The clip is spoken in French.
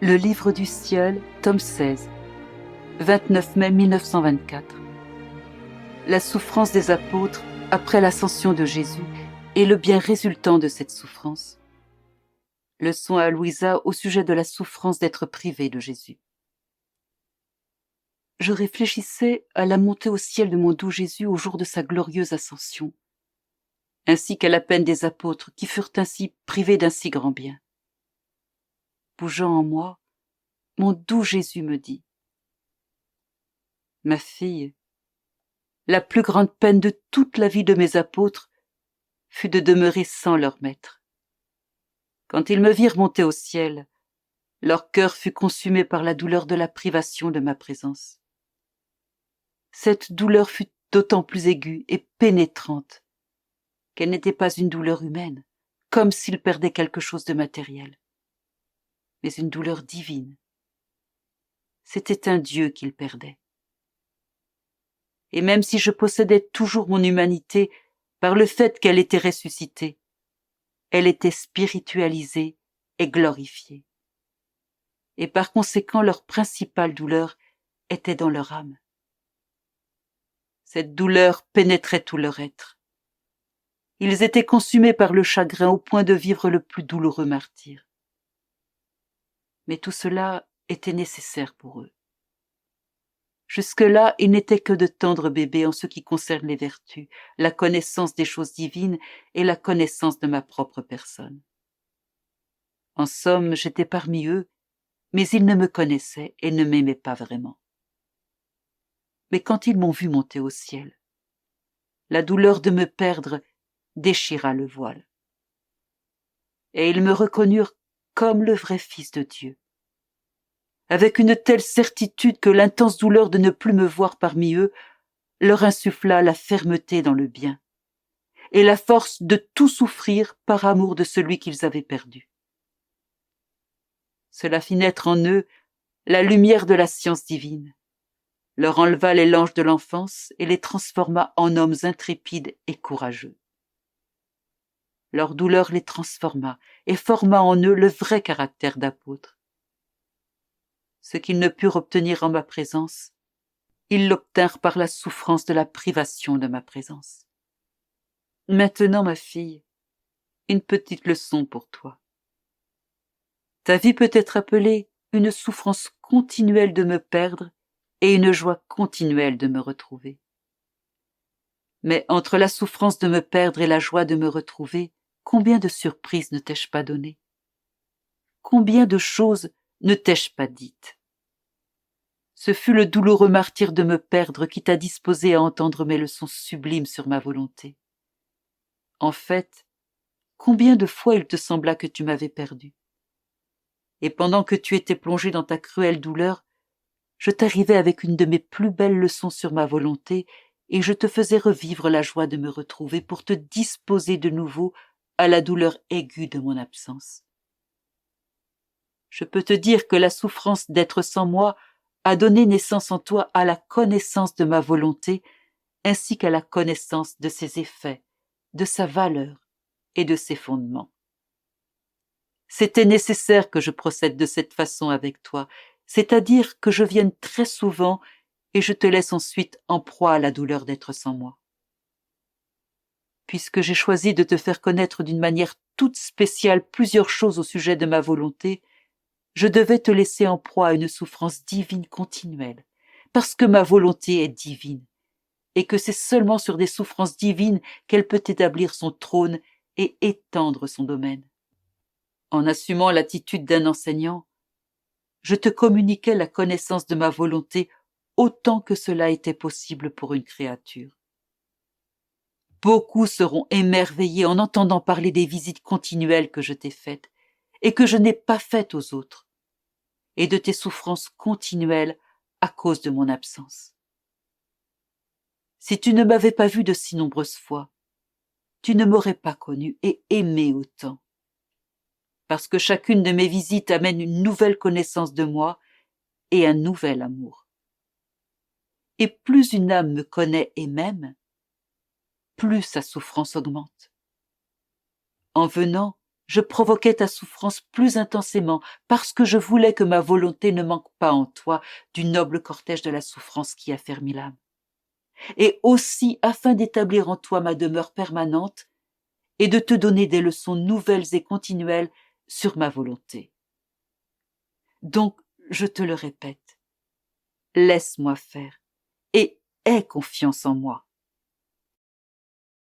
Le Livre du ciel, tome 16, 29 mai 1924. La souffrance des apôtres après l'ascension de Jésus et le bien résultant de cette souffrance. Leçon à Louisa au sujet de la souffrance d'être privée de Jésus. Je réfléchissais à la montée au ciel de mon doux Jésus au jour de sa glorieuse ascension, ainsi qu'à la peine des apôtres qui furent ainsi privés d'un si grand bien. Bougeant en moi, mon doux Jésus me dit : « Ma fille, la plus grande peine de toute la vie de mes apôtres fut de demeurer sans leur maître. Quand ils me virent monter au ciel, leur cœur fut consumé par la douleur de la privation de ma présence. Cette douleur fut d'autant plus aiguë et pénétrante qu'elle n'était pas une douleur humaine, comme s'ils perdaient quelque chose de matériel, mais une douleur divine. C'était un Dieu qu'ils perdaient. Et même si je possédais toujours mon humanité par le fait qu'elle était ressuscitée, elle était spiritualisée et glorifiée. Et par conséquent, leur principale douleur était dans leur âme. Cette douleur pénétrait tout leur être. Ils étaient consumés par le chagrin au point de vivre le plus douloureux martyre. Mais tout cela était nécessaire pour eux. Jusque-là, ils n'étaient que de tendres bébés en ce qui concerne les vertus, la connaissance des choses divines et la connaissance de ma propre personne. En somme, j'étais parmi eux, mais ils ne me connaissaient et ne m'aimaient pas vraiment. Mais quand ils m'ont vu monter au ciel, la douleur de me perdre déchira le voile. Et ils me reconnurent comme le vrai Fils de Dieu, avec une telle certitude que l'intense douleur de ne plus me voir parmi eux leur insuffla la fermeté dans le bien et la force de tout souffrir par amour de celui qu'ils avaient perdu. Cela fit naître en eux la lumière de la science divine, leur enleva les langes de l'enfance et les transforma en hommes intrépides et courageux. Leur douleur les transforma et forma en eux le vrai caractère d'apôtres. Ce qu'ils ne purent obtenir en ma présence, ils l'obtinrent par la souffrance de la privation de ma présence. Maintenant, ma fille, une petite leçon pour toi. Ta vie peut être appelée une souffrance continuelle de me perdre et une joie continuelle de me retrouver. Mais entre la souffrance de me perdre et la joie de me retrouver, combien de surprises ne t'ai-je pas données? Combien de choses ne t'ai-je pas dites? Ce fut le douloureux martyre de me perdre qui t'a disposé à entendre mes leçons sublimes sur ma volonté. En fait, combien de fois il te sembla que tu m'avais perdu? Et pendant que tu étais plongé dans ta cruelle douleur, je t'arrivais avec une de mes plus belles leçons sur ma volonté et je te faisais revivre la joie de me retrouver pour te disposer de nouveau à la douleur aiguë de mon absence. Je peux te dire que la souffrance d'être sans moi a donné naissance en toi à la connaissance de ma volonté ainsi qu'à la connaissance de ses effets, de sa valeur et de ses fondements. C'était nécessaire que je procède de cette façon avec toi, c'est-à-dire que je vienne très souvent et je te laisse ensuite en proie à la douleur d'être sans moi. Puisque j'ai choisi de te faire connaître d'une manière toute spéciale plusieurs choses au sujet de ma volonté, je devais te laisser en proie à une souffrance divine continuelle, parce que ma volonté est divine, et que c'est seulement sur des souffrances divines qu'elle peut établir son trône et étendre son domaine. En assumant l'attitude d'un enseignant, je te communiquais la connaissance de ma volonté autant que cela était possible pour une créature. Beaucoup seront émerveillés en entendant parler des visites continuelles que je t'ai faites et que je n'ai pas faites aux autres, et de tes souffrances continuelles à cause de mon absence. Si tu ne m'avais pas vu de si nombreuses fois, tu ne m'aurais pas connu et aimé autant. Parce que chacune de mes visites amène une nouvelle connaissance de moi et un nouvel amour. Et plus une âme me connaît et m'aime, plus sa souffrance augmente. En venant, je provoquais ta souffrance plus intensément parce que je voulais que ma volonté ne manque pas en toi du noble cortège de la souffrance qui affermit l'âme. Et aussi afin d'établir en toi ma demeure permanente et de te donner des leçons nouvelles et continuelles sur ma volonté. Donc, je te le répète, laisse-moi faire et aie confiance en moi.